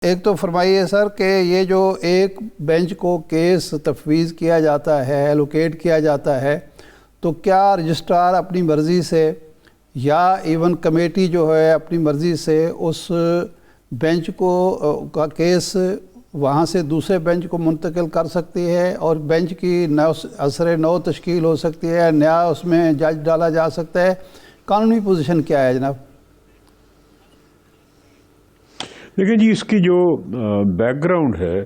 ایک تو فرمائیے سر کہ یہ جو ایک بینچ کو کیس تفویض کیا جاتا ہے، ایلوکیٹ کیا جاتا ہے، تو کیا رجسٹرار اپنی مرضی سے یا ایون کمیٹی جو ہے اپنی مرضی سے اس بینچ کو کا کیس وہاں سے دوسرے بینچ کو منتقل کر سکتی ہے اور بینچ کی اثر نو تشکیل ہو سکتی ہے، نیا اس میں جج ڈالا جا سکتا ہے؟ قانونی پوزیشن کیا ہے جناب؟ دیکھیں جی، اس کی جو بیک گراؤنڈ ہے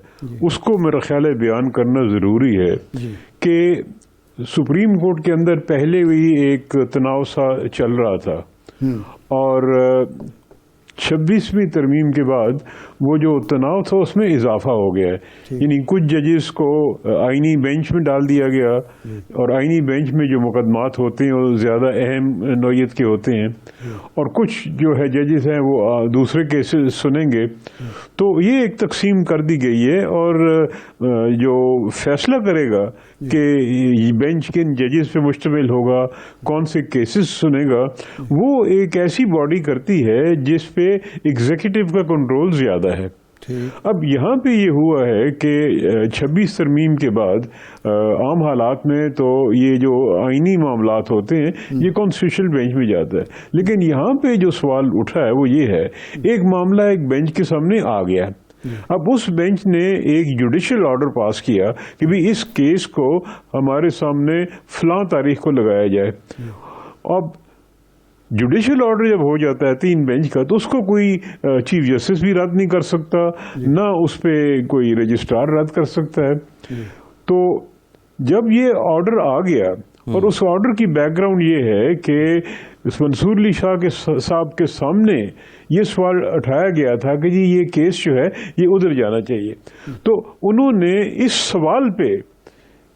اس کو میرا خیال ہے بیان کرنا ضروری ہے کہ سپریم کورٹ کے اندر پہلے بھی ایک تناؤ سا چل رہا تھا اور 26ویں ترمیم کے بعد وہ جو تناؤ تھا اس میں اضافہ ہو گیا ہے، یعنی کچھ ججز کو آئینی بینچ میں ڈال دیا گیا اور آئینی بینچ میں جو مقدمات ہوتے ہیں وہ زیادہ اہم نوعیت کے ہوتے ہیں اور کچھ جو ہے ججز ہیں وہ دوسرے کیسز سنیں گے، تو یہ ایک تقسیم کر دی گئی ہے اور جو فیصلہ کرے گا کہ بینچ کن ججز پہ مشتمل ہوگا، کون سے کیسز سنے گا، وہ ایک ایسی باڈی کرتی ہے جس پہ ایگزیکٹو کا کنٹرول زیادہ ہے۔ اب یہاں پہ یہ ہوا ہے کہ 26 ترمیم کے بعد عام حالات میں تو یہ جو آئینی معاملات ہوتے ہیں یہ کانسٹیٹیوشنل بینچ میں جاتا ہے، لیکن یہاں پہ جو سوال اٹھا ہے وہ یہ ہے، ایک معاملہ ایک بینچ کے سامنے آ گیا، اب اس بینچ نے ایک جوڈیشل آرڈر پاس کیا کہ بھی اس کیس کو ہمارے سامنے فلاں تاریخ کو لگایا جائے۔ اب جوڈیشل آرڈر جب ہو جاتا ہے 3 بینچ کا تو اس کو کوئی چیف جسٹس بھی رد نہیں کر سکتا، نہ اس پہ کوئی رجسٹرار رد کر سکتا ہے۔ تو جب یہ آرڈر آ گیا اور اس آرڈر کی بیک گراؤنڈ یہ ہے کہ منصور علی شاہ صاحب کے سامنے یہ سوال اٹھایا گیا تھا کہ جی یہ کیس جو ہے یہ ادھر جانا چاہیے، تو انہوں نے اس سوال پہ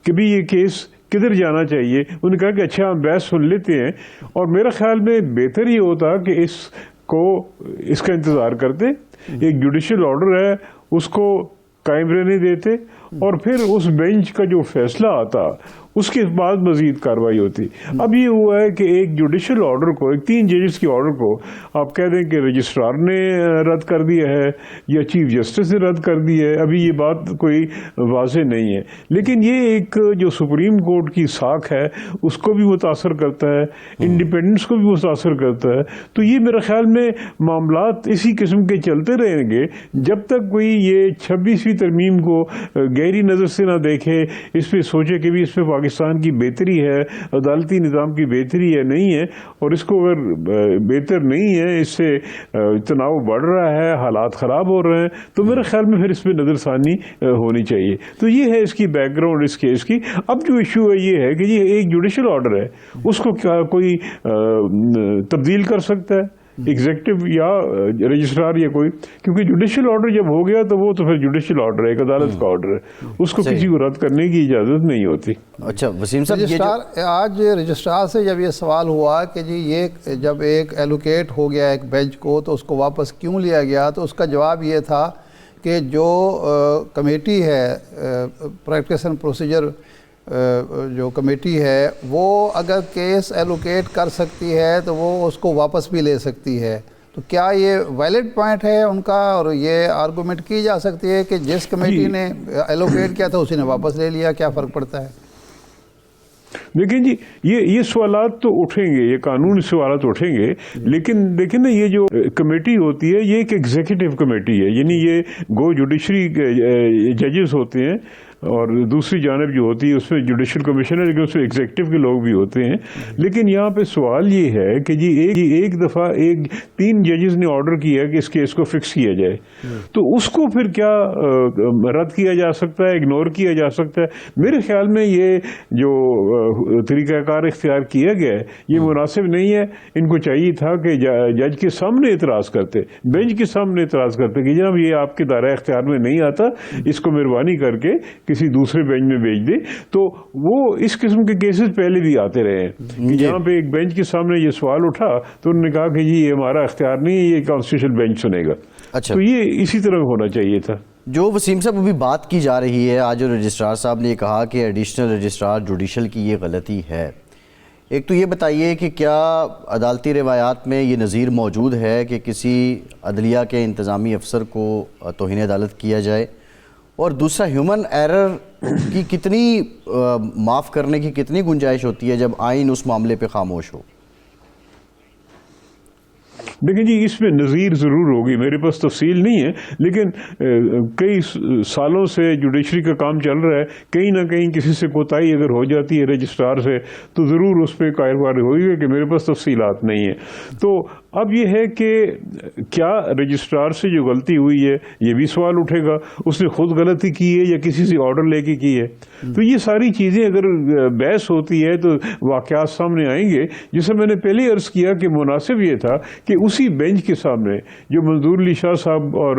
کہ بھی یہ کیس کدھر جانا چاہیے انہوں نے کہا کہ اچھا ہم بحث سن لیتے ہیں، اور میرا خیال میں بہتر یہ ہوتا کہ اس کا انتظار کرتے، ایک جوڈیشل آرڈر ہے اس کو قائم رہنے دیتے اور پھر اس بینچ کا جو فیصلہ آتا اس کے بعد مزید کارروائی ہوتی۔ اب یہ ہوا ہے کہ ایک جوڈیشل آرڈر کو، ایک 3 ججز کی آرڈر کو آپ کہہ دیں کہ رجسٹرار نے رد کر دیا ہے یا چیف جسٹس نے رد کر دی ہے، ابھی یہ بات کوئی واضح نہیں ہے، لیکن یہ ایک جو سپریم کورٹ کی ساکھ ہے اس کو بھی متاثر کرتا ہے، انڈیپینڈنس کو بھی متاثر کرتا ہے۔ تو یہ میرے خیال میں معاملات اسی قسم کے چلتے رہیں گے جب تک کوئی یہ 26ویں ترمیم کو گہری نظر سے نہ دیکھے، اس پہ سوچے کہ بھی اس پہ پاکستان کی بہتری ہے، عدالتی نظام کی بہتری ہے نہیں ہے، اور اس کو اگر بہتر نہیں ہے، اس سے تناؤ بڑھ رہا ہے، حالات خراب ہو رہے ہیں، تو میرے خیال میں پھر اس پہ نظر ثانی ہونی چاہیے۔ تو یہ ہے اس کی بیک گراؤنڈ اس کیس کی۔ اب جو ایشو ہے یہ ہے کہ یہ ایک جوڈیشل آرڈر ہے، اس کو کیا کوئی تبدیل کر سکتا ہے ایگزیکٹو یا رجسٹرار یا کوئی؟ کیونکہ جوڈیشل آرڈر جب ہو گیا تو وہ تو پھر جوڈیشل آرڈر ہے، ایک عدالت کا آرڈر ہے، اس کو کسی کو رد کرنے کی اجازت نہیں ہوتی۔ اچھا وسیم صاحب، آج رجسٹرار سے جب یہ سوال ہوا کہ جی یہ جب ایک ایلوکیٹ ہو گیا ایک بینچ کو تو اس کو واپس کیوں لیا گیا، تو اس کا جواب یہ تھا کہ جو کمیٹی ہے پریکٹس اینڈ پروسیجر جو کمیٹی ہے وہ اگر کیس ایلوکیٹ کر سکتی ہے تو وہ اس کو واپس بھی لے سکتی ہے، تو کیا یہ ویلڈ پوائنٹ ہے ان کا اور یہ آرگومنٹ کی جا سکتی ہے کہ جس کمیٹی نے ایلوکیٹ کیا تھا اسی نے واپس لے لیا، کیا فرق پڑتا ہے؟ دیکھیں جی، یہ سوالات تو اٹھیں گے، یہ قانون سوالات اٹھیں گے، لیکن دیکھیں نا یہ جو کمیٹی ہوتی ہے یہ ایک ایگزیکٹو کمیٹی ہے، یعنی یہ گو جوڈیشری ججز ہوتے ہیں اور دوسری جانب جو ہوتی ہے اس میں جوڈیشل کمیشنر، لیکن اس میں ایگزیکٹو کے لوگ بھی ہوتے ہیں۔ لیکن یہاں پہ سوال یہ ہے کہ جی ایک دفعہ 3 ججز نے آرڈر کیا کہ اس کیس کو فکس کیا جائے، تو اس کو پھر کیا رد کیا جا سکتا ہے، اگنور کیا جا سکتا ہے؟ میرے خیال میں یہ جو طریقہ کار اختیار کیا گیا ہے یہ مناسب نہیں ہے۔ ان کو چاہیے تھا کہ جج کے سامنے اعتراض کرتے، بینچ کے سامنے اعتراض کرتے کہ جناب یہ آپ کے دائرہ اختیار میں نہیں آتا، اس کو مہربانی کر کے کسی دوسرے بینچ میں بھیج دے۔ تو وہ اس قسم کے کیسز پہلے بھی آتے رہے ہیں کہ جہاں پہ ایک بینچ کے سامنے یہ سوال اٹھا تو انہوں نے کہا کہ جی یہ ہمارا اختیار نہیں ہے، یہ کانسٹیٹیوشنل بینچ سنے گا۔ تو یہ اسی طرح ہونا چاہیے تھا۔ جو وسیم صاحب ابھی بات کی جا رہی ہے، آج جو رجسٹرار صاحب نے یہ کہا کہ ایڈیشنل رجسٹرار جوڈیشل کی یہ غلطی ہے، ایک تو یہ بتائیے کہ کیا عدالتی روایات میں یہ نظیر موجود ہے کہ کسی عدلیہ کے انتظامی افسر کو توہین عدالت کیا جائے، اور دوسرا ہیومن ایرر کی کتنی معاف کرنے کی کتنی گنجائش ہوتی ہے جب آئین اس معاملے پہ خاموش ہو؟ دیکھیں جی، اس میں نظیر ضرور ہوگی، میرے پاس تفصیل نہیں ہے، لیکن کئی سالوں سے جوڈیشری کا کام چل رہا ہے، کہیں نہ کہیں کسی سے کوتاہی اگر ہو جاتی ہے رجسٹرار سے تو ضرور اس پہ کارروائی ہوئی ہے، کہ میرے پاس تفصیلات نہیں ہیں۔ تو اب یہ ہے کہ کیا رجسٹرار سے جو غلطی ہوئی ہے، یہ بھی سوال اٹھے گا، اس نے خود غلطی کی ہے یا کسی سے آرڈر لے کے کی ہے؟ تو یہ ساری چیزیں اگر بحث ہوتی ہے تو واقعات سامنے آئیں گے۔ جسے میں نے پہلے عرض کیا کہ مناسب یہ تھا کہ اسی بینچ کے سامنے جو منظور علی شاہ صاحب اور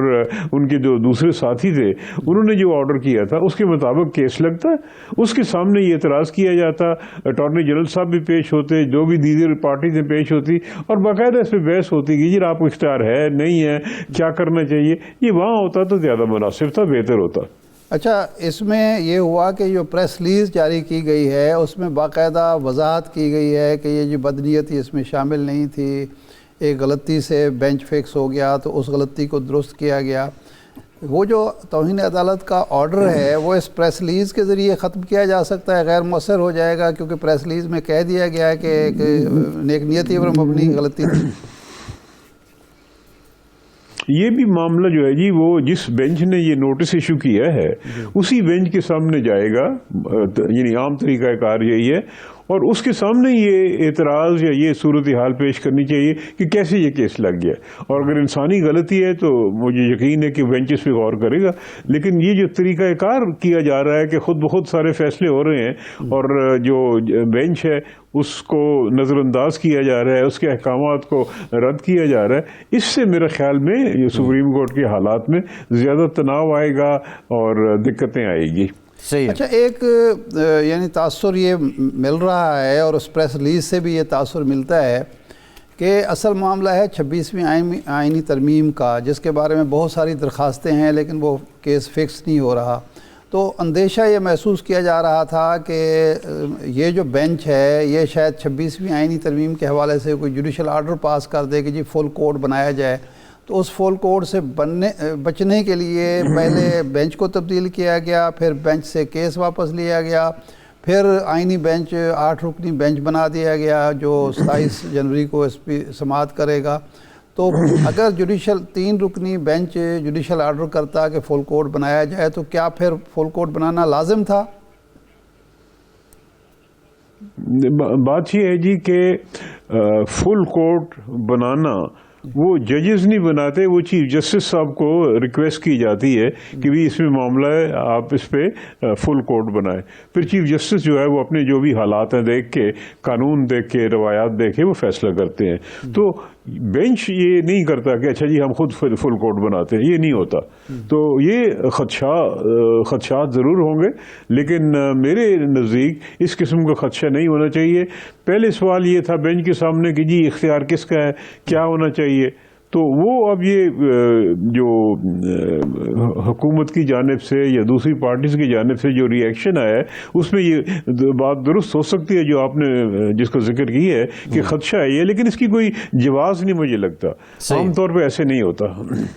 ان کے جو دوسرے ساتھی تھے، انہوں نے جو آرڈر کیا تھا اس کے مطابق کیس لگتا، اس کے سامنے یہ اعتراض کیا جاتا، اٹارنی جنرل صاحب بھی پیش ہوتے، جو بھی دیگر پارٹیز پیش ہوتی، اور باقاعدہ اس پہ بحث ہوتی کہ جی آپ کو اختیار ہے نہیں ہے، کیا کرنا چاہیے۔ یہ وہاں ہوتا تو زیادہ مناسب تھا، بہتر ہوتا۔ اچھا، اس میں یہ ہوا کہ جو پریس ریلیز جاری کی گئی ہے اس میں باقاعدہ وضاحت کی گئی ہے کہ یہ جو بدنیتی اس میں شامل نہیں تھی، ایک غلطی سے بینچ فکس ہو گیا تو اس غلطی کو درست کیا گیا۔ وہ جو توہین عدالت کا آرڈر ہے وہ اس پریس ریلیز کے ذریعے ختم کیا جا سکتا ہے، غیر مؤثر ہو جائے گا، کیونکہ پریس ریلیز میں کہہ دیا گیا ہے کہ ایک نیک نیتی پر مبنی غلطی تھی۔ یہ بھی معاملہ جو ہے جی، وہ جس بینچ نے یہ نوٹس ایشو کیا ہے اسی بینچ کے سامنے جائے گا، یعنی عام طریقہ کار یہی ہے، اور اس کے سامنے یہ اعتراض یا یہ صورتحال پیش کرنی چاہیے کہ کیسے یہ کیس لگ گیا، اور اگر انسانی غلطی ہے تو مجھے یقین ہے کہ بینچ اس پہ غور کرے گا۔ لیکن یہ جو طریقہ کار کیا جا رہا ہے کہ خود بخود سارے فیصلے ہو رہے ہیں اور جو بینچ ہے اس کو نظر انداز کیا جا رہا ہے، اس کے احکامات کو رد کیا جا رہا ہے، اس سے میرے خیال میں یہ سپریم کورٹ کے حالات میں زیادہ تناؤ آئے گا اور دقتیں آئے گی۔ اچھا، ایک یعنی تاثر یہ مل رہا ہے اور اس پریس ریلیز سے بھی یہ تاثر ملتا ہے کہ اصل معاملہ ہے 26ویں آئینی ترمیم کا، جس کے بارے میں بہت ساری درخواستیں ہیں لیکن وہ کیس فکس نہیں ہو رہا۔ تو اندیشہ یہ محسوس کیا جا رہا تھا کہ یہ جو بینچ ہے یہ شاید 26ویں آئینی ترمیم کے حوالے سے کوئی جوڈیشل آرڈر پاس کر دے کہ جی فل کوڈ بنایا جائے، تو اس فل کوڈ سے بچنے کے لیے پہلے بینچ کو تبدیل کیا گیا، پھر بینچ سے کیس واپس لیا گیا، پھر آئینی بینچ 8 رکنی بینچ بنا دیا گیا جو 27 جنوری کو اس پہ سماعت کرے گا۔ تو اگر 3 رکنی بینچ جوڈیشل آرڈر کرتا کہ فل کوڈ بنایا جائے تو کیا پھر فل کوڈ بنانا لازم تھا؟ بات یہ ہے جی کہ فل کوڈ بنانا وہ ججز نہیں بناتے، وہ چیف جسٹس صاحب کو ریکویسٹ کی جاتی ہے کہ بھی اس میں معاملہ ہے، آپ اس پہ فل کوڈ بنائیں۔ پھر چیف جسٹس جو ہے وہ اپنے جو بھی حالات ہیں دیکھ کے، قانون دیکھ کے، روایات دیکھ کے وہ فیصلہ کرتے ہیں۔ تو بینچ یہ نہیں کرتا کہ اچھا جی ہم خود فل کوڈ بناتے ہیں، یہ نہیں ہوتا۔ تو یہ خدشات ضرور ہوں گے، لیکن میرے نزدیک اس قسم کا خدشہ نہیں ہونا چاہیے۔ پہلے سوال یہ تھا بینچ کے سامنے کہ جی اختیار کس کا ہے، کیا ہونا چاہیے، تو وہ اب یہ جو حکومت کی جانب سے یا دوسری پارٹیز کی جانب سے جو ری ایکشن آیا ہے اس میں یہ بات درست ہو سکتی ہے جو آپ نے جس کا ذکر کی ہے کہ خدشہ ہے یہ، لیکن اس کی کوئی جواز نہیں مجھے لگتا، عام طور پہ ایسے نہیں ہوتا۔